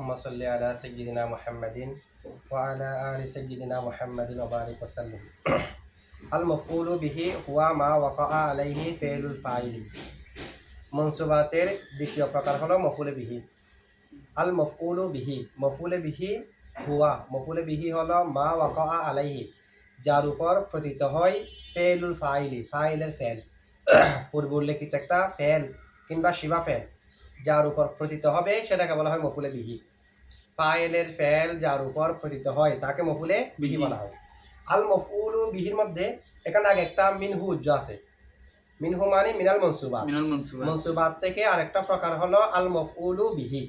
আল্লাহুম্মা সাল্লি আলা সাইয়্যিদিনা মুহাম্মাদিন ওয়া আলা আলি সাইয়্যিদিনা মুহাম্মাদিন ওয়া বারিক ওয়া সাল্লিম। আল মাফউলু বিহি হুয়া মা ওয়াকাআ আলাইহি ফি'লুল ফাইলি। মনসুবাতের দ্বিতীয় প্রকার হলো মফউলে বিহি। আল মফউলু বিহি, মফউলে বিহি হুয়া, মফউলে বিহি হলো মা ওয়াকাআ আলাইহি, যার উপর পতিত হয় ফি'লুল ফাইলি, ফাইলের ফেল, পূর্ব উল্লেখিত একটা ফেল কিংবা শিবা ফেল যার উপর পতিত হবে সেটাকে বলা হয় মফউলে বিহি। ফাইলের ফেল যার উপর পতিত হয় তাকে মফউলে বিহি বলা হয়। আল মফউলু বিহির মধ্যে এখানে আগে একটা মিনহু উজ্জ আছে। মিনহু মানে মিনাল মনসুবাত, মনসুবাত থেকে আরেকটা প্রকার হলো আল মফউলু বিহি।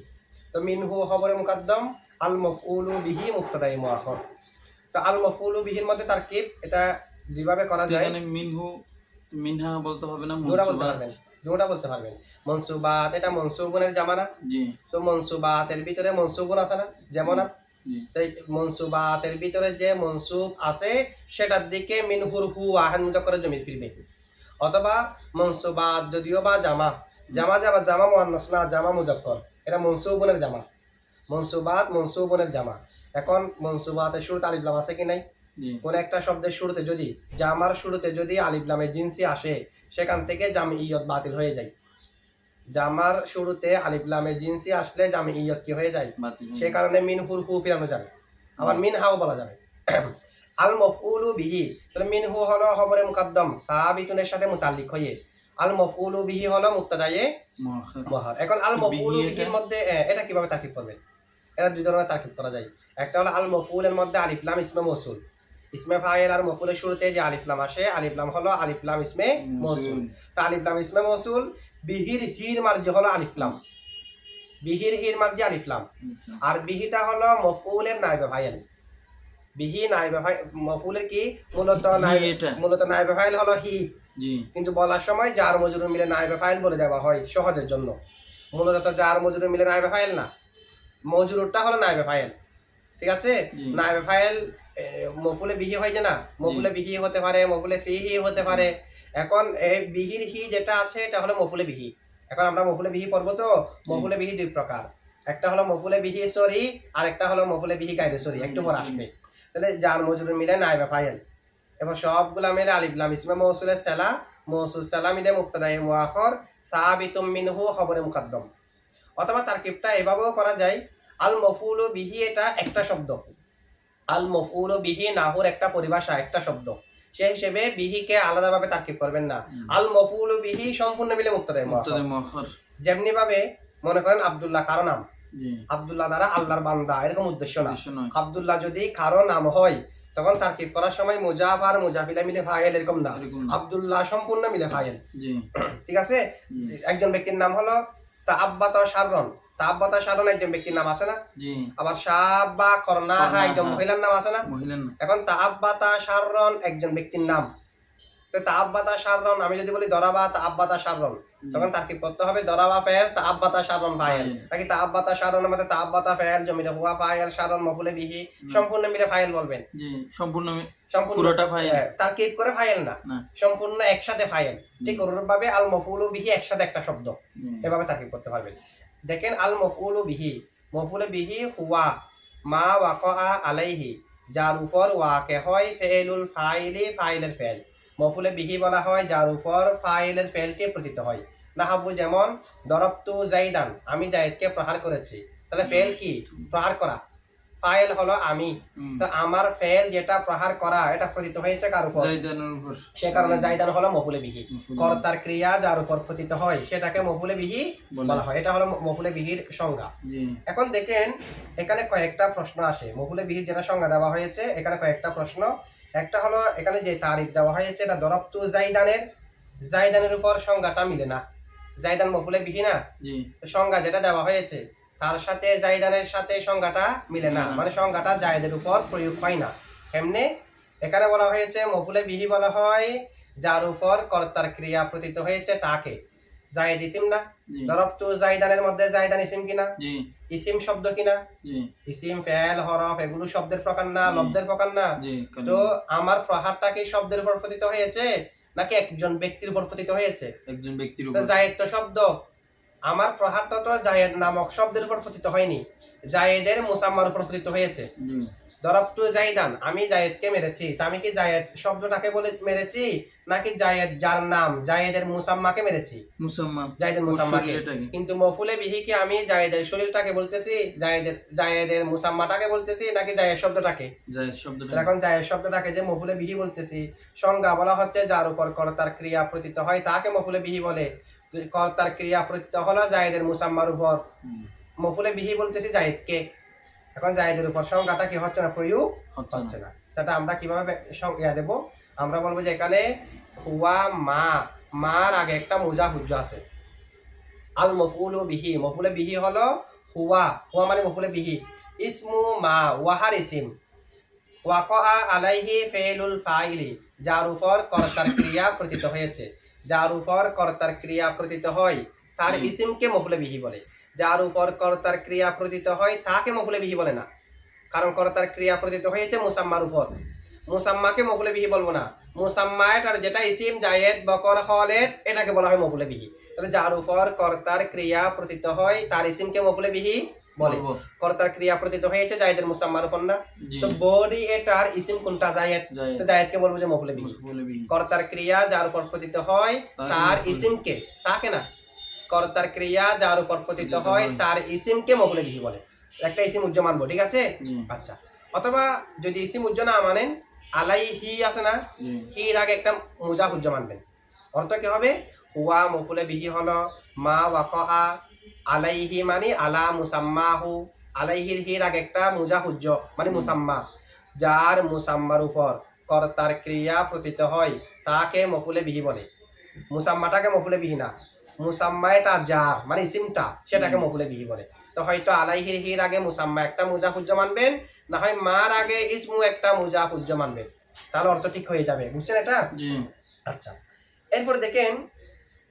তো মিনহু খবরে মুকদ্দম, আল মফউলু বিহি মুবতাদায়ে মুআখর। তো আল মফউলু বিহির মধ্যে তারকিব এটা যেভাবে করা যায়, এখানে মিনহু মিনহা বলতে হবে না, দুটা বলতে পারবেন, দুটা বলতে পারবেন। মনসুবাত এটা মনসুবুনের জামানা, জি। তো মনসুবাতের ভিতরে মনসুবুন আছে না, যেমন তাই মনসুবাতের ভিতরে যে মনসুব আছে সেটার দিকে মিনহুর হু আহান মুজাক্কারের জমির ফিরবে। অথবা মনসুবাত যদিও বা জামা, জামা জামা জামা মুআন্নাস না, জামা মুজাক্কার, এটা মনসুবুনের জামা, মনসুবাত মনসুবুনের জামা। এখন মনসুবাতের শুরুতে আলিফ লাম আছে কি নাই? কোন একটা শব্দের শুরুতে যদি, জামার শুরুতে যদি আলিফ লামের জিনসি আসে সেখান থেকে জামিইয়ত বাতিল হয়ে যায়। জামার শুরুতে আলিফ লামের জিনসি আসলে জামিইয়ত কি হয়ে যায়? সে কারণে মিনহুর হু ফিরানো যাবে, আবার মিনহাও বলা যাবে। আল মফউলু বিহি, তাহলে মিনহু হলো খবরে মুকদ্দম সাবিতুনের সাথে মুতাল্লিক হয়ে, আল মফউলু বিহি হলো মুবতাদায়ে মুআখর। এখন আল মফউলু বিহির মধ্যে এটা কিভাবে তারকিব করবেন? এটা দুই ধরনের তারকিব করা যায়। একটা হলো আল মফউলের মধ্যে আলিফ লাম ইসমে মৌসুল, ইসমে ফাইল আর মফউলের শুরুতে যে আলিফ লাম আসে, আলিফ লাম হলো আলিফ লাম ইসমে মৌসুল। তো আলিফ লাম ইসমে মৌসুল, বিহির হির মার্জি হলো আলিফ লাম, বিহির হির মার্জি আলিফ লাম, আর বিহিটা হলো মফউলের নায়েবে ফাইল। বিহি নায়েবে ফাইল মফউলের কি মূলত নায়েবে ফাইল হলো হি, কিন্তু বলার সময় জার মজরুর মিলে নায়েবে ফাইল বলে দেওয়া হয় সহজের জন্য। মূলত জার মজরুর মিলে নায়েবে ফাইল না, মজরুরটা হলো নায়েবে ফাইল, ঠিক আছে? নায়েবে ফাইল মফউলে বিহি হয় যে না, মফউলে বিহি হতে পারে, মফউলে ফিহি হতে পারে। এখন এই বিহির হি যেটা আছে এটা হলো মফউলে বিহি। এখন আমরা মফউলে বিহি পড়ব, তো মফউলে বিহি দুই প্রকার, একটা হলো মফউলে বিহি সরি আর একটা হলো মফউলে বিহি গায়রে সরি, একটু পর আসবে। তাহলে জার মজরুর মিলে নায়েবে ফাইল এবং সবগুলা মিলে আলিফ লাম ইসমে মৌসুলের সালা, মৌসুল সালা মিলে মুবতাদায়ে মুআখর সাবিতুম মিনহু খবরে মুকদ্দম। অথবা তারকিবটা এভাবেও করা যায়, আল মফউলু বিহি এটা একটা শব্দ, আল মফউলু বিহি নাহুর একটা পরিভাষা, একটা শব্দ, সেই হিসেবে বিহিকে আলাদাভাবে তারকিব করবেন না। আল মফউলু বিহি সম্পূর্ণ মিলে মুবতাদায়ে মুআখর। যেমনি ভাবে মনে করেন আব্দুল্লাহ কারো নাম, আব্দুল্লাহ দ্বারা আল্লাহর বান্দা এরকম উদ্দেশ্য না। আব্দুল্লাহ যদি কারো নাম হয় তখন তারকিব করার সময় মুজাফ আর মুজাফিলা মিলে ফাইল এরকম না, আব্দুল্লাহ সম্পূর্ণ মিলে ফাইল, ঠিক আছে? একজন ব্যক্তির নাম হলো তাআব্বাতা শাররন, তাআব্বাতা শাররন একজন ব্যক্তির নাম আছে না? আবার শাব্বা করনাহা একজন মহিলার নাম আছে না? এখন তাআব্বাতা শাররন একজন ব্যক্তির নাম, তো তাআব্বাতা শাররন আমি যদি বলি দরাবা তাআব্বাতা শাররন, তখন তারকিব করতে হবে দরাবা ফাইল তাআব্বাতা শাররন ফাইল, নাকি তাআব্বাতা শাররনের মধ্যে তাআব্বাতা ফাইল জমিলে হুয়া ফাইল শাররন মফউলে বিহি সম্পূর্ণ মিলে ফাইল বলবেন, সম্পূর্ণ পুরোটা ফাইল, তারকিব করে ফাইল না, সম্পূর্ণ একসাথে ফাইল। ঠিক ওরকমভাবে আল মফউলু বিহি একসাথে একটা শব্দ, এভাবে তারকিব করতে পারবেন। দেখেন আল মফউলু বিহি, মফউলে বিহি হুয়া মা ওয়াকাআ আলাইহি, যার উপর ওয়াকে হয় ফি'লুল ফাইলি, ফাইলের ফেল। মফউলে বিহি বলা হয় যার উপর ফাইলের ফেলটি পতিত হয়। নাহবু যেমন দরবতু জাইদান, আমি জাইদকে প্রহার করেছি, তাহলে ফেল কি? প্রহার করা। ফাইল হলো আমি, তো আমার ফেল যেটা প্রহার করা এটা পতিত হয়েছে কার উপর? জাইদানের উপর। সে কারণে জাইদান হলো মফউলে বিহি। কর্তার ক্রিয়া যার উপর পতিত হয় সেটাকে মফউলে বিহি বলা হয়। এটা হলো মফউলে বিহির সংজ্ঞা। এখন দেখেন এখানে কয়েকটা প্রশ্ন আসে। মফউলে বিহির যেটা সংজ্ঞা দেওয়া হয়েছে এখানে কয়েকটা প্রশ্ন। একটা হলো এখানে যে তারিফ দেওয়া হয়েছে এটা দরবতু জাইদানের, জাইদানের উপর সংজ্ঞাটা মিলে না, জাইদান মফউলে বিহি না, সংজ্ঞা যেটা দেওয়া হয়েছে তার সাথে জাইদানের সাথে সংজ্ঞাটা মিলে না, মানে সংজ্ঞাটা জায়েদের উপর প্রয়োগ হয় না। কেমনে? এখানে বলা হয়েছে মফউলে বিহি বলা হয় যার উপর কর্তার ক্রিয়া পতিত হয়েছে তাকে। জায়েদ ইসিম না, দরবতু জাইদানের মধ্যে জাইদান ইসিম কিনা? ইসিম শব্দ কিনা? ইসিম ফেল হরফ এগুলো শব্দের প্রকার না, লব্ধের প্রকার না। তো আমার প্রহারটা কি শব্দের উপর পতিত হয়েছে নাকি একজন ব্যক্তির উপর পতিত হয়েছে? একজন ব্যক্তির উপর। তো জায়েদ তো শব্দ, আমার প্রহারটা তো জায়েদ নামক শব্দের উপর পতিত হয়নি, জায়েদের মুসাম্মার উপর পতিত হয়েছে। জি দরবতু জাইদান, আমি জায়েদকে মেরেছি, তা আমি কি জায়েদ শব্দটাকে বলে মেরেছি নাকি জায়েদ যার নাম জায়েদের মুসাম্মাকে মেরেছি? মুসাম্মা জায়েদের মুসাম্মাকে। শরীরটাকে কিন্তু মফুলে বিহি কি আমি জায়েদের শরীরটাকে বলতেছি, জায়েদের মুসাম্মাটাকে বলতেছি নাকি জায়েদ শব্দটাকে? যায় শব্দটা এখন জায়েদ শব্দটাকে যে মফুলে বিহি বলতেছি, সংজ্ঞা বলা হচ্ছে যার উপর কর্তার ক্রিয়া প্রতীত হয় তাকে মফুলে বিহি বলে। কর্তার ক্রিয়া প্রতীত হলো জায়েদের মুসাম্মার উপর, মফুলে বিহি বলতেছি জায়েদকে। এখন জায়েদের উপর সংজ্ঞাটা কি হচ্ছে না, প্রয়োগ হচ্ছে না। সেটা আমরা কিভাবে সংজ্ঞা দেব? আমরা বলবো যে এখানে হুয়া মা, মার আগে একটা মুজাহুজ্জ আছে। আল মফুলু বিহি, মফুলে বিহি হলো হুয়া, হুয়া মানে মফুলে বিহি। ইসমু মা, ওয়াহার ইসিম। ওয়াকআ আলাইহি ফেলুল ফাইলি, যার উপর কর্তার ক্রিয়া প্রতীত হয়েছে। যার উপর কর্তার ক্রিয়া প্রতীত হয় তার ইসিমকে মফুলে বিহি বলে। যার উপর কর্তার ক্রিয়া প্রতীত হয় তাকে মফুলে বিহি বলে না, কারণ কর্তার ক্রিয়া প্রতীত হয়েছে মুসাম্মার উপর। মুসাম্মাকে মফুলে বিহি বলবো না। মুসাম্মাত আর যেটা ইসিম জায়েদ বকর খালেদ এটাকে বলা হয় মফুলে বিহি। তাহলে যার উপর কর্তার ক্রিয়া প্রতীত হয় তার ইসিমকে মফুলে বিহি বলে। বলবো। কর্তার ক্রিয়া প্রতীত হয়েছে জায়েদের মুসাম্মার উপর না, জি। তো বডি এটার ইসিম কোনটা? জায়েদ। জায়েদ। তো জায়েদকে বলবো যে মফুলে বিহি। মফুলে বিহি কর্তার ক্রিয়া যার উপর পতিত হয় তার মফুলে। ইসিমকে, তাকে না, কর্তার ক্রিয়া যার উপর পতিত হয় তার ইসিমকে মফুলে বিহি বলে। একটা ইসিম উজ্জ মানবো, ঠিক আছে? জি আচ্ছা, অথবা যদি ইসিম উজ্জ না মানেন, আলাই হি আছে না, জি হির আগে একটা মুজাফ উজ্জ মানবেন। অর্থ কি হবে? হুয়া মফুলে বিহি হলো মা ওয়াকআ আলাইহি মানে আলা মুসাম্মাহু, আলাইহির হির আগে একটা মুজাফ উজ্জ মানে মুসাম্মা, যার মুসাম্মার উপর কর্তার ক্রিয়া প্রতীত হয় তাকে মফুলে বিহি বলে। মুসাম্মাটাকে মফুলে বিহি না, মুসাম্মাটা যার মানে ইসিমটা সেটাকে মফুলে বিহি বলে। তো হয়তো আলাইহির হির আগে মুসাম্মা একটা মুজাফুজ্জ মানবেন, না হয় মার আগে ইসমু একটা মুজাফুজ্জ মানবেন, তাহলে অর্থ ঠিক হয়ে যাবে। বুঝছেন এটা? জি আচ্ছা, এরপর দেখেন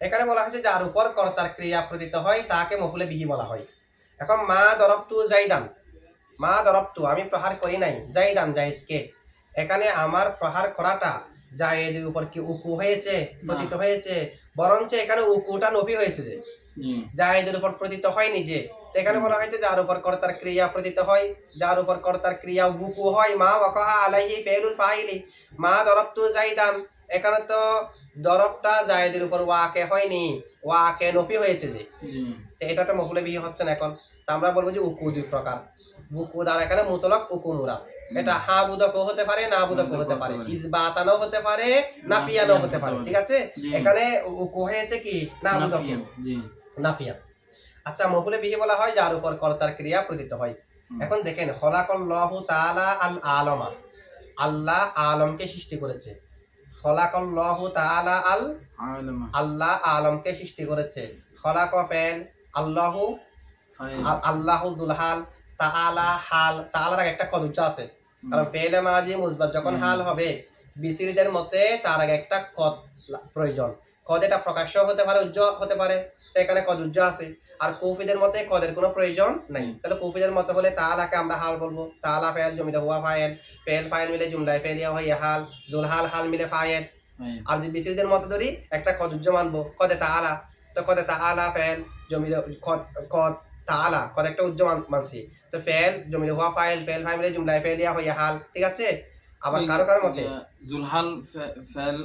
এখানে বলা হয়েছে যার উপর কর্তার ক্রিয়া প্রতীত হয় তাকে মফুলে বিহি বলা হয়। এখন মা দরবতু জাইদান, মা দরবতু আমি প্রহার করি নাই জাইদান জায়েদকে। এখানে আমার প্রহার করাটা জায়েদের উপর কি উকু হয়েছে, প্রতীত হয়েছে? বরঞ্চ এখানে উকুটা নফি হয়েছে, যে জি জায়েদের উপর প্রতীত হয়নি। যে তো এখানে বলা হয়েছে যার উপর কর্তার ক্রিয়া প্রতীত হয়, যার উপর কর্তার ক্রিয়া উকু হয়। মা ওয়াকা আলাইহি ফেলুল ফাইলি, মা দরবতু জাইদান, এখানে তো দরবটা জায়েদের উপর ওয়াকে হয়নি, ওয়াকে নফি হয়েছে। যে জি তো এটা তো মফুলে বিহি হচ্ছে না। এখন তা আমরা বলবো যে উকু দুই প্রকার, উকু দ্বারা এখানে মুতলক উকু মুরাদ। এটা হা বুদকও হতে পারে, না বুদকও হতে পারে, ইজবাতানও হতে পারে, নাফিয়ানও হতে পারে, ঠিক আছে? এখানে উকু হয়েছে কি না বুদক, নাফিয়া জি নাফিয়া। আচ্ছা, মফুলে বিহি বলা হয় যার উপর কর্তার ক্রিয়া প্রতীত হয়। এখন দেখেন খলাকাল্লাহু তাআলা আল আলামা, আল্লাহ আলমকে সৃষ্টি করেছে। খলাকাল্লাহু তাআলা আল, আলামা আল্লাহ আলমকে সৃষ্টি করেছে। খলাক ফেল, আল্লাহু ফাইল আল্লাহু যুলহাল, তাআলা হাল, তাআলার আগে একটা কদ উচ্চ আছে, কারণ ফেলে মাজি মুসবাত যখন হাল হবে বিসিরিদের মতে তার আগে একটা কদ প্রয়োজন। কদ এটা প্রকাশ্য হতে পারে, উজ্জ হতে পারে, তো এখানে কদ উজ্জ আছে। আর কৌফিদের মতে কদের কোনো প্রয়োজন নাই। তাহলে কৌফিদের মতে হলে তাআলাকে আমরা হাল বলবো। তাআলা ফেল জমিটা হুয়া ফাইল, ফেল ফাইল মিলে জুমলায় ফেলিয়া হইয়া হাল, যুলহাল হাল মিলে ফাইল। ফাইল আর যদি বিসিরিদের মতে ধরি একটা কদ উজ্জ মানবো, কদে তাআলা, তো কদে তাআলা ফেল জমির কদ তাআলা কদ একটা উজ্জ মানছি, তো ফেল জমির হুয়া ফাইল, ফেল ফাইল মিলে জুমলায় ফেলিয়া হইয়া হাল, ঠিক আছে? আবার কারো কারো মতে জুলহাল ফেল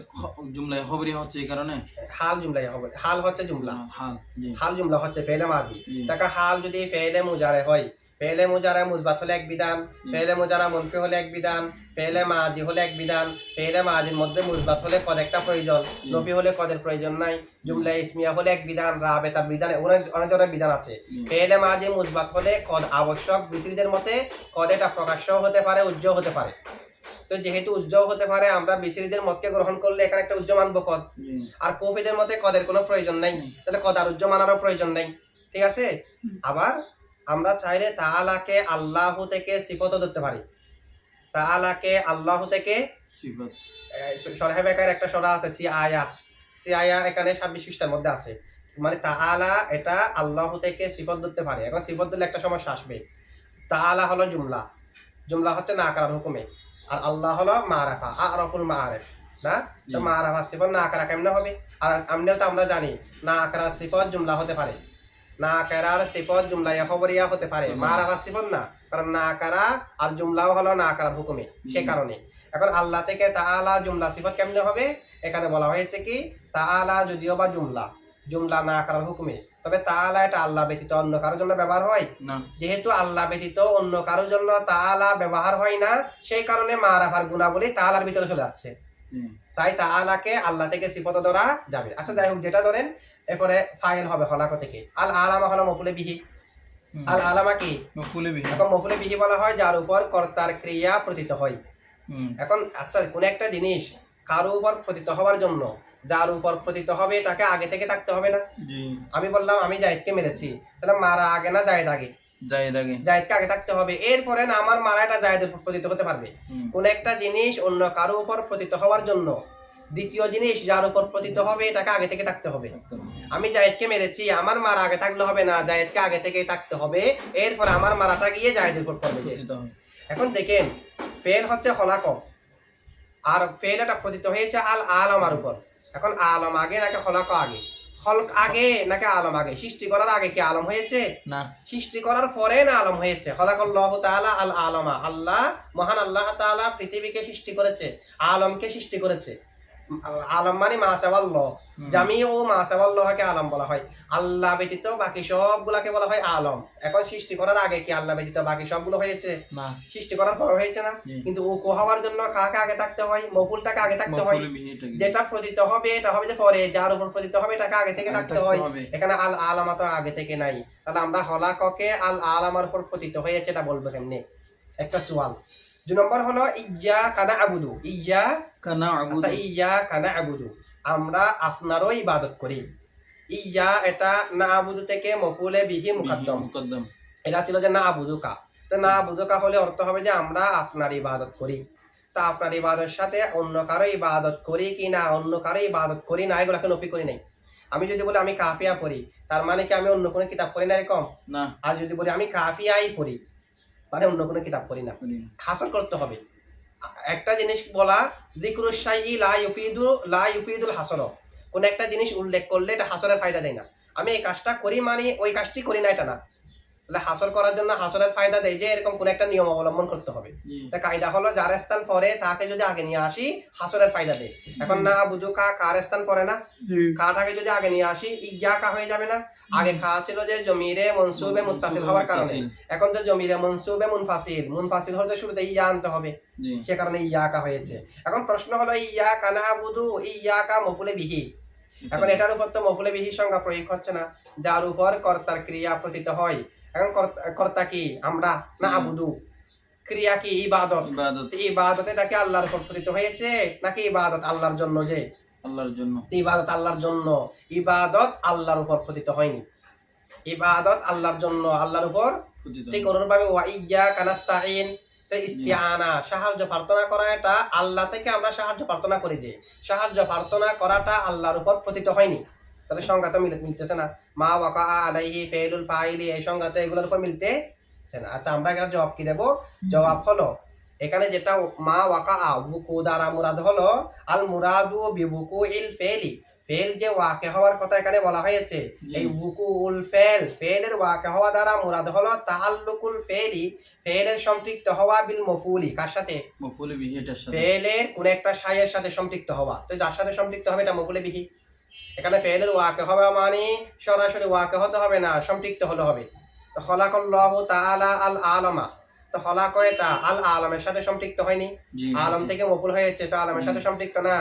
জুমলায় খবরি হচ্ছে এই কারণে হাল জুমলাই হবে, হাল হচ্ছে জুমলা, হাল জি হাল জুমলা হচ্ছে ফেলে মাজি। জি। তাকে হাল যদি ফেলে মুজারে হয়, ফেলে মুজারে মুসবাত হলে এক বিধান, ফেলে মুজারা মনফি হলে এক বিধান, ফেলে মাজি হলে এক বিধান, ফেলে মাজির মধ্যে মুসবাত হলে কদ একটা প্রয়োজন, নফি হলে কদের প্রয়োজন নাই, জুমলা ইসমিয়া হলে এক বিধান, রাবেতা বিধান, অনেক ধরনের বিধান আছে। ফেলে মাজি মুসবাত হলে কদ আবশ্যক, বিসিরিদের মতে কদ এটা প্রকাশ্য হতে পারে, উজ্জ হতে পারে। তো যেহেতু উজ্জ হতে পারে আমরা বিসিরিদের মতকে গ্রহণ করলে এখানে একটা উজ্জ মানবো কদ। জি আর কৌফিদের মতে কদের কোনো প্রয়োজন নাই, তাহলে কদ আর উজ্জ মানারও প্রয়োজন নাই, ঠিক আছে? আবার আমরা চাইলে তাআলাকে আল্লাহ থেকে সিফতও ধরতে পারি। তাআলাকে আল্লাহ থেকে সিফাত সরহে বেকার একটা সরা আছে সি আয়া এখানে 26 পৃষ্ঠার মধ্যে আছে, মানে তাআলা এটা আল্লাহ থেকে সিফত ধরতে পারে। এখন সিফত দিলে একটা সমস্যা আসবে। তাআলা হলো জুমলা, জুমলা হচ্ছে না করার হুকুমে, আর আল্লাহ হলো মারাফা, আরফুল মাআরিফ না, তো মারাফা সিফত না করা কেমনে হবে? আর আমরাও তো আমরা জানি না করা সিফত জুমলা হতে পারে। নাকারার সিফত জুমলায় খবরিয়া হতে পারে, মারাফার সিফত না, কারণ নাকারা আর জুমলাও হলো নাকারার হুকুমে, সে কারণে। এখন আল্লাহ থেকে তাআলা জুমলা সিফত কেমনে হবে? এখানে বলা হয়েছে কি তাআলা যদিও বা জুমলা নাকারার হুকুমে, তবে তাআলা এটা আল্লাহ ব্যতীত অন্য কারোর জন্য ব্যবহার হয় না। যেহেতু আল্লাহ ব্যতীত অন্য কারোর জন্য তাআলা ব্যবহার হয় না, সেই কারণে মারাফার গুণাবলী তাআলার ভিতরে চলে যাচ্ছে, তাই তাআলাকে আল্লাহ থেকে সিফত ধরা যাবে। আচ্ছা যাই হোক, যেটা ধরেন এরপরে ফাইল হবে খলাক থেকে। আল আলামা হলো মফুলে বিহি। আল আলামা কি? মফুলে বিহি। এখন মফুলে বিহি বলা হয় যার উপর কর্তার ক্রিয়া প্রতীত হয়। এখন আচ্ছা, কোন একটা জিনিস কারো উপর প্রতীত হওয়ার জন্য যার উপর প্রতীত হবে তাকে আগে থেকে থাকতে হবে না? আমি বললাম আমি জায়েদকে মেরেছি, তাহলে মারা আগে না জায়েদ আগে? জায়েদকে আগে থাকতে হবে, এরপরে না আমার মারাটা জায়েদের উপর প্রতীত হতে পারবে। কোন একটা জিনিস অন্য কারো উপর প্রতীত হওয়ার জন্য দ্বিতীয় জিনিস যার উপর প্রতীত হবে তাকে আগে থেকে থাকতে হবে। আমি জায়েদকে মেরেছি, আমার মারা আগে থাকলে হবে না, জায়েদকে আগে থেকেই থাকতে হবে, এরপরে আমার মারাটা গিয়ে জায়েদের উপর পড়বে। এখন দেখেন ফেল হচ্ছে খলাক, আর ফেল এটা প্রতীত হয়েছে আল আলামার উপর। এখন আলম আগে নাকি খলাক আগে? খলক আগে নাকি আলম আগে? সৃষ্টি করার আগে কি আলম হয়েছে? না, সৃষ্টি করার পরে না আলম হয়েছে। খলাকাল্লাহু তাআলা আল আলামা, আল্লাহ মহান আল্লাহ তাআলা পৃথিবীকে সৃষ্টি করেছে, আলমকে সৃষ্টি করেছে। আলম মানে মাসাওয়াল্লাহ, জামিউ মাসাওয়াল্লাহকে আলম বলা হয়। আল্লাহ ব্যতীত বাকি সবগুলাকে বলা হয় আলম। এখন সৃষ্টি করার আগে কি আল্লাহ ব্যতীত বাকি সবগুলো হয়েছে? না, সৃষ্টি করার পর হয়েছে না। কিন্তু উকু হওয়ার জন্য কাকে আগে থাকতে হয়? মফুলটাকে আগে থাকতে হয়। যেটা প্রতীত হবে এটা হবে যে পরে, যার উপর প্রতীত হবে এটাকে আগে থেকে থাকতে হয়। এখানে আল আলামা তো আগে থেকে নাই, তাহলে আমরা খলাককে আল আলামার উপর প্রতীত হয়েছে এটা বলবো কেমনে? একটা সওয়াল। 2 নম্বর হলো ইয়্যাকা না'বুদু। ইয়্যাকা না'বুদু, আমরা আপনারও ইবাদত করি। ইয়্যা এটা না'বুদু থেকে মফউলে বিহি মুকদ্দম, এটা ছিল যে না'বুদুকা। তো না'বুদুকা হলে অর্থ হবে যে আমরা আপনার ইবাদত করি। তা আপনার ইবাদতের সাথে অন্য কারো ইবাদত করি কি না, অন্য কারো ইবাদত করি না, এগুলোকে নফি করি নাই। আমি যদি বলি আমি কাফিয়া পড়ি, তার মানে কি আমি অন্য কোনো কিতাব পড়ি না এরকম না? আর যদি বলি আমি কাফিয়াই পড়ি, মানে অন্য কোনো কিতাব পড়ি না, হাসর করতে হবে। একটা জিনিস বলা যিকরুশ শাইই লা ইউফিদুল হাসর, কোন একটা জিনিস উল্লেখ করলে এটা হাসরের ফায়দা দেয় না। আমি এই কাজটা করি মানে ওই কাজটি করি না এটা না। তাহলে হাসর করার জন্য হাসরের ফায়দা দেয় যে এরকম কোন একটা নিয়ম অবলম্বন করতে হবে। তা কায়দা হলো যার স্থান পরে তাকে যদি আগে নিয়ে আসি হাসরের ফায়দা দেয়। এখন না বুঝু কার স্থান পরে না, কাটাকে যদি আগে নিয়ে আসি ইয়্যাকা হয়ে যাবে না? আগে খা ছিল যে জমিরে মনসুবে মুত্তাসিল হওয়ার কারণে, এখন তো জমিরে মনসুবে মুনফাসিল হতে শুরুতে ইয়া আনতে হবে, সে কারণে ইয়্যাকা হয়েছে। এখন প্রশ্ন হলো ইয়্যাকা না'বুদু, ইয়্যাকা মফুলে বিহি। এখন এটার উপর তো মফুলে বিহির সংজ্ঞা প্রয়োগ হচ্ছে না, যার উপর কর্তার ক্রিয়া প্রতীত হয়। এখন কর্তা কি? আমরা। না'বুদু ক্রিয়া কি? ইবাদত। ইবাদত এটা কি আল্লাহর উপর প্রতীত হয়েছে নাকি ইবাদত আল্লাহর জন্য? যে আল্লাহর জন্য, ইবাদত আল্লাহর জন্য, ইবাদত আল্লাহর উপর প্রতীত হয়নি। ইবাদত আল্লাহর জন্য, আল্লাহর উপর। ঠিক অনুরূপভাবে ওয়া ইয়্যাকা নাস্তাঈন, তো ইস্তিআনা সাহায্য প্রার্থনা করা, এটা আল্লাহ থেকে আমরা সাহায্য প্রার্থনা করি, যে সাহায্য প্রার্থনা করাটা আল্লাহর উপর প্রতীত হয়নি। তাহলে সংজ্ঞা তো মিলতেছে না। মা ওয়াকা আলাইহি ফাইলুল ফাইলি, এই সংজ্ঞা তো এগুলোর উপর মিলতেছে না। আচ্ছা আমরা এখানে জবাব কি দেব? জবাব হলো এখানে যেটা মা ওয়াকা ওয়াকু দ্বারা মুরাদ হলো আল মুরাদু বিওয়াকুইল ফাইলি, ফেল যে ওয়াকে হওয়ার কথা এখানে বলা হয়েছে, এই ওয়াকুউল ফেল, ফেলের ওয়াকে হওয়া দ্বারা মুরাদ হলো তাআল্লুকুল ফেলি, ফেলের সম্পৃক্ত হওয়া বিল মফুলি, কার সাথে? মফুলে বিহি, এটার সাথে। ফেলের কোন একটা শাইয়ের সাথে সম্পৃক্ত হওয়া, তো যার সাথে সম্পৃক্ত হবে এটা মফুলে বিহি। এখানে ফেলের ওয়াকে হওয়া মানে সরাসরি ওয়াকে হতে হবে না, সম্পৃক্ত হলে হবে। তো খলাকাল্লাহু তাআলা আল আলামা, তো খলাক এটা আল আলামের সাথে সম্পৃক্ত হয়নি, আলম থেকে মফুল হয়েছে, তো আলামের সাথে সম্পৃক্ত না।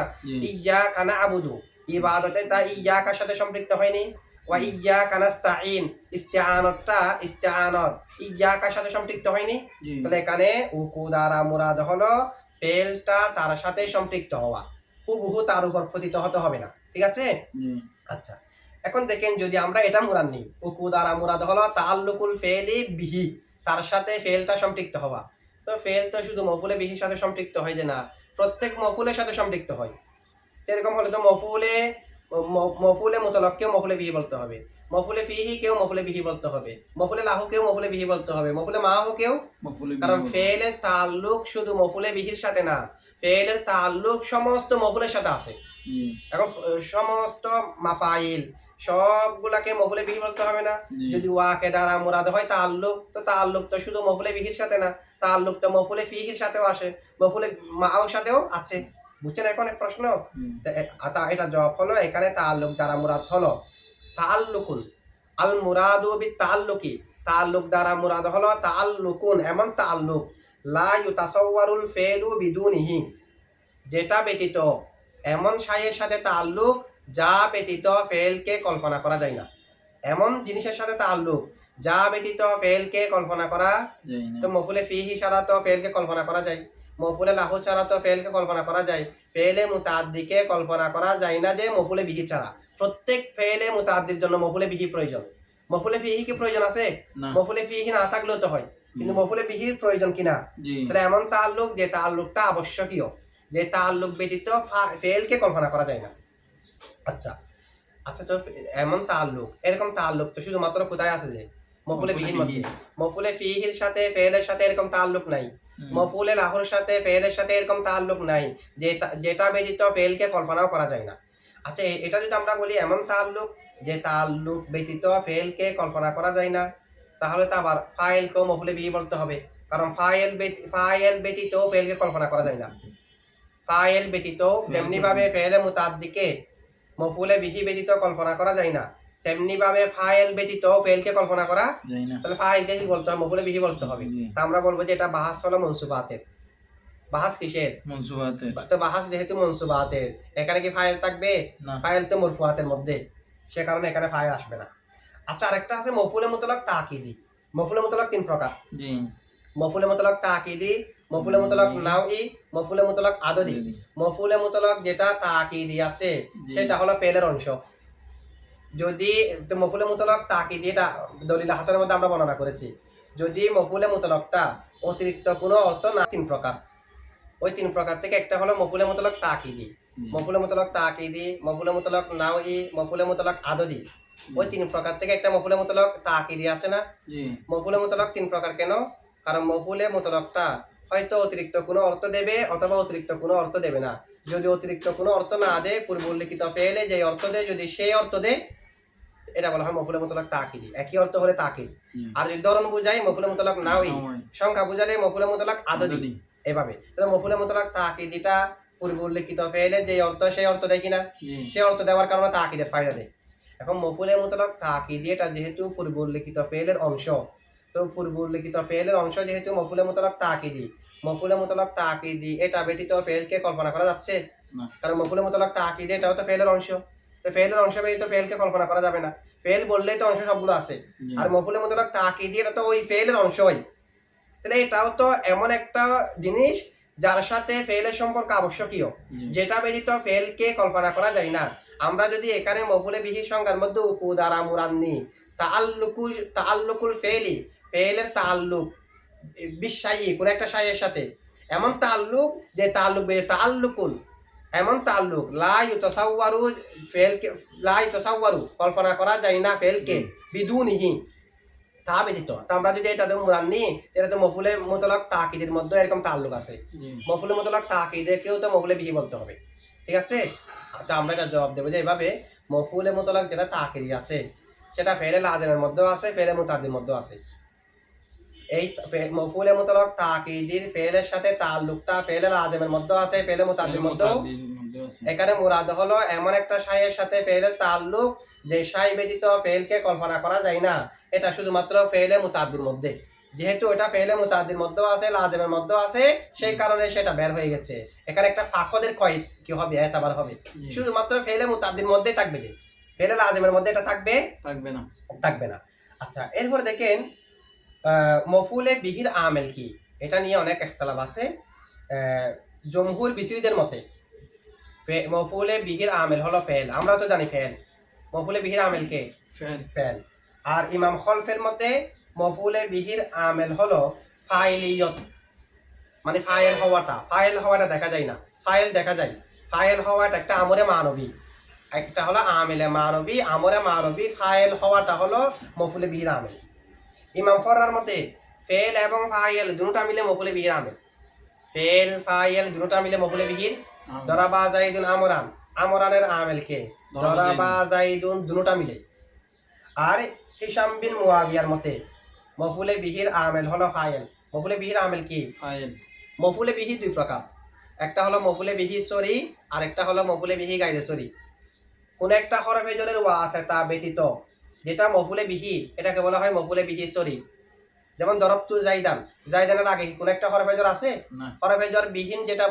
ইয়্যাকা না'বুদু, ইবাদতে তা ইয়্যাকার সাথে সম্পৃক্ত হয়নি। ওয়া ইয়্যাকা নাস্তাঈন, ইস্তিআনাতটা ইস্তিআনাত ইয়্যাকার সাথে সম্পৃক্ত হয়নি। তাহলে এখানে উকু দ্বারা মুরাদ হলো ফেলটা তার সাথে সম্পৃক্ত হওয়া, হুবহু তার উপর প্রতীত হতে হবে না। ঠিক আছে? আচ্ছা এখন দেখেন যদি আমরা এটা মুরাদ নিই, উকু দ্বারা মুরাদ হলো তাআল্লুকুল ফেলি বিহি, তার সাথে ফেলটা সম্পৃক্ত হওয়া। তো ফেল তো শুধু মফুলে বিহির সাথে সম্পৃক্ত হয় যে না, প্রত্যেক মফুলের সাথে সম্পৃক্ত হয়। এরকম হলে তো মফুলে মুতলাক্কেও মফুলে বিহি বলতে হবে, মফুলে ফিহি কেও মফুলে বিহি বলতে হবে, মফুলে লাহু কেও মফুলে বিহি বলতে হবে, মফুলে মাহু কেও মফুলে, কারণ ফেলের তাআল্লুক শুধু মফুলে বিহির সাথে না, ফেলের তাআল্লুক সমস্ত মফুলের সাথে আছে। এখন সমস্ত মাফাইল, সবগুলাকে মফুলে বিহি বলতে হবে না? জি। যদি ওয়াকে দ্বারা মুরাদ হয় তাআল্লুক, তো তাআল্লুক তো শুধু মফুলে বিহির সাথে না, তাআল্লুক তো মফুলে ফিহির সাথেও আসে, মফুলে মা'র সাথেও আছে। বুঝছেন এখন এই প্রশ্ন? এটা জবাব হলো এখানে তাআল্লুক দ্বারা মুরাদ হলো তাআল্লুকুন। আল মুরাদু বিত তাআল্লুকি, তাআল্লুক দ্বারা মুরাদ হলো তাআল্লুকুন, এমন তাআল্লুক লা ইউতাসাওয়ারুল ফি'লু বিদুনিহি, যেটা ব্যতীত, এমন শাইয়ের সাথে তাআল্লুক যা ব্যতীত ফেলকে কল্পনা করা যায় না। এমন জিনিসের সাথে তাআল্লুক যা ব্যতীত ফেলকে কল্পনা করা, যাই না। তো মফুলে ফিহি ছাড়া তো ফেলকে কল্পনা করা যায়, মফুলে লাহু ছাড়া তো ফেলকে কল্পনা করা যায়, ফেলে মুতাআদ্দিকে কল্পনা করা যায় না যে মফুলে বিহি ছাড়া। প্রত্যেক ফেলে মুতাআদ্দির জন্য মফুলে বিহি প্রয়োজন। মফুলে ফিহি কি প্রয়োজন আছে? না। মফুলে ফিহি না থাকলেও তো হয়, কিন্তু মফুলে বিহির প্রয়োজন কিনা? জি। তাহলে এমন তাআল্লুক যে তাআল্লুকটা আবশ্যকীয়, যে তাআল্লুক ব্যতীত ফেলকে কল্পনা করা যায় না। আচ্ছা আচ্ছা, তো এমন তাআল্লুক, এরকম তাআল্লুক তো শুধুমাত্র কোথায় আছে? যে মফুলে বিহির মধ্যে। মফুলে ফিহির সাথে ফেলের সাথে এরকম তাআল্লুক নাই, মফুলে লাহুর সাথে ফেলের সাথে এরকম তাআল্লুক নাই, যেটা ব্যতীত ফেলকে কল্পনাও করা যায় না। আচ্ছা, এটা যদি আমরা বলি এমন তাআল্লুক যে তাআল্লুক ব্যতীত ফেলকে কল্পনা করা যায় না, তাহলে তো আবার ফাইলকেও মফুলে বিহি বলতে হবে, কারণ ফাইল ব্যতীত ফেলকে কল্পনা করা যায় না। ফাইল ব্যতীত তেমনি ভাবে ফেলে মুতাআদ্দিকে মফুলে বিহি ব্যতীত কল্পনা করা যায় না, তেমনি ভাবে ফাইল ব্যতীত ফেলকে কল্পনা করা যাই না। তাহলে ফাইলকে কি বলতে হবে? মফুলে বিহি বলতে হবে। জি। তা আমরা বলবো যে এটা বাহাস হলো মনসুবাতের। বাহাস কিসের? মনসুবাতের। তো বাহাস যেহেতু মনসুবাতের, এখানে কি ফাইল থাকবে? না। ফাইল তো মরফুয়াতের মধ্যে, সে কারণে এখানে ফাইল আসবে না। আচ্ছা, আরেকটা আছে মফুলে মুতলাক তাকিদি। মফুলে মুতলাক তিন প্রকার: জি। মফুলে মুতলাক তাকিদি, মফুলে মুতলাক নাওই, মফুলে মুতলাক আদদি। মফুলে মুতলাক যেটা তাকিদি আছে সেটা হলো ফেলের অংশ। যদি মফুলে মুতলাক তাকিদি, এটা দলিল হাসানের মধ্যে আমরা বর্ণনা করেছি, যদি মফুলে মুতলাকটা অতিরিক্ত কোনো অর্থ না, তিন প্রকার, ওই তিন প্রকার থেকে একটা হলো মফুলে মুতলাক তাকিদি। মফুলে মুতলাক তাকিদি, মফুলে মুতলাক নাওই, মফুলে মুতলাক আদদি, ওই তিন প্রকার থেকে একটা মফুলে মুতলাক তাকিদি আছে না? জি। মফুলে মুতলাক তিন প্রকার কেন? কারণ মফুলে মুতলাকটা হয়তো অতিরিক্ত কোনো অর্থ দেবে অথবা অতিরিক্ত কোনো অর্থ দেবে না। যদি অতিরিক্ত কোনো অর্থ না দেয়, পূর্ব উল্লিখিত ফেলে যে অর্থ দেয়, যদি সেই অর্থ দেয়, এটা বলা হয় মফুলে মুতলাক তাকিদি। একই অর্থ হলে তাকিদ। আর যদি ধরন বুঝাই মফুলে মুতলাক নাওই, সংখ্যা বুঝালে মফুলে মুতলাক আদদি। এভাবে মফুলে মুতলাক তাকিদিটা পূর্ব উল্লিখিত ফেলে যে অর্থ, সেই অর্থ দেয় কিনা? সেই অর্থ দেওয়ার কারণে তাকিদের ফায়দা দেয়। এখন মফুলে মুতলাক তাকিদি এটা যেহেতু পূর্ব উল্লিখিত ফেলের অংশ, তো পূর্ব উল্লিখিত ফেলের অংশ যেহেতু মফুলে মুতলাক তাকিদি, মফুলে মুতলাক তাকিদি এটা ব্যতীত ফেলকে কল্পনা করা যাচ্ছে? কারণ মফুলে মুতলাক তাকিদি এটাও তো ফেলের অংশ, তো ফেলের অংশ ব্যতীত ফেলকে কল্পনা করা যাবে না। ফেল বললেই তো অংশ সবগুলো আছে, আর মফুলে মুতলাক তাকিদি এটা তো ওই ফেলের অংশই। তাহলে এটাও তো এমন একটা জিনিস যার সাথে ফেলের সম্পর্ক আবশ্যকীয়, যেটা ব্যতীত ফেলকে কল্পনা করা যায় না। আমরা যদি এখানে মফুলে বিহি সংজ্ঞার মধ্যে উকু দ্বারা মুরান্নি তাআল্লুকুল ফেলি, ফেলের তাআল্লুক বিশায়ী কোন একটা শাইয়ের সাথে, এমন তাআল্লুক যে তাআল্লুক বে তাআল্লুকুন, এমন তাআল্লুক লা ইউতাসাওয়ারু, ফেলকে লা ইউতাসাওয়ারু কল্পনা করা যায় না ফেলকে, বিদুনিহি তা ব্যতীত। তো আমরা যদি এটা মুরান্নি, এটা তো মফুলে মুতলাক তাকিদের মধ্যে এরকম তাআল্লুক আছে, মফুলে মুতলাক তাকিদেরকেও তো মফুলে বিহি বলতে হবে। ঠিক আছে? তো আমরা এটা জবাব দেবো যে এইভাবে মফুলে মুতলাক যেটা তাকিদি আছে সেটা ফেলে লাজেমের মধ্যেও আছে, ফেলে মুতাদ্দির মধ্যেও আছে। এই মফুলে মুতলাক তাকিদির ফেলের সাথে তাআল্লুকটা ফেলে লাজেমের মধ্যেও আছে, ফেলে মুতাদ্দির মধ্যেও। এখানে মুরাদ হলো এমন একটা শাইয়ের সাথে ফেলের তাআল্লুক যে শাই ব্যতীত ফেলকে কল্পনা করা যায় না, এটা শুধুমাত্র ফেলে মুতাদ্দির মধ্যে। যেহেতু এটা ফেলে মুতাদ্দির মধ্যেও আছে, লাজেমের মধ্যেও আছে, সেই কারণে সেটা বের হয়ে গেছে। এখানে একটা ফাকদের কয়েদ কি হবে, এতবার হবে, শুধুমাত্র ফেলে মুতাদ্দির মধ্যেই থাকবে, যে ফেলে লাজেমের মধ্যে এটা থাকবে থাকবে না। আচ্ছা, এরপরে দেখেন মফুলে বিহির আমেল কি, এটা নিয়ে অনেক ইখতিলাফ আছে। জমহুর বিসরিদের মতে মফুলে বিহির আমেল হলো ফেল। আমরা তো জানি ফেল, মফুলে বিহির আমেল কে? ফেল। আর ইমাম খলফের মতে মফুলে বিহির আমেল হলো ফাইলিয়ত, মানে ফাইল হওয়াটা দেখা যায় না, ফাইল দেখা যায়। ফাইল হওয়াটা একটা আমরে মানবী, একটা হলো আমেলে মানবী, আমরে মানবী। ফাইল হওয়াটা হলো মফুলে বিহির আমেল। ইমাম ফররার মতে ফেল এবং ফাইল দুটোটা মিলে মফুলে বিহির আমেল। ফেল ফাইল দুটোটা মিলে মফুলে বিহির। দরাবা যাইদুন আমরান, আমরানের আমেল কে? দরাবা জাইদুন দুটোটা মিলে। আর হিসাম বিন মুয়াবিয়ার মতে মফুলে বিহির আমেল হলো ফাইল। মফুলে বিহির আমেল কি? ফাইল। মফুলে বিহি দুই প্রকার, একটা হলো মফুলে বিহি সরি, আর একটা হলো মফুলে বিহি গাইরে সরি। কোন একটা হরফে জরের ওয়া আছে তা ব্যতীত যেটা মফুলে বিহি, এটাকে বলা হয় মফুলে বিহি সরি। যেমন দরবতু জাইদান, জাইদানের আগে কোন একটা হরফে জর আছে? না। হরফে জর বিহীন যেটা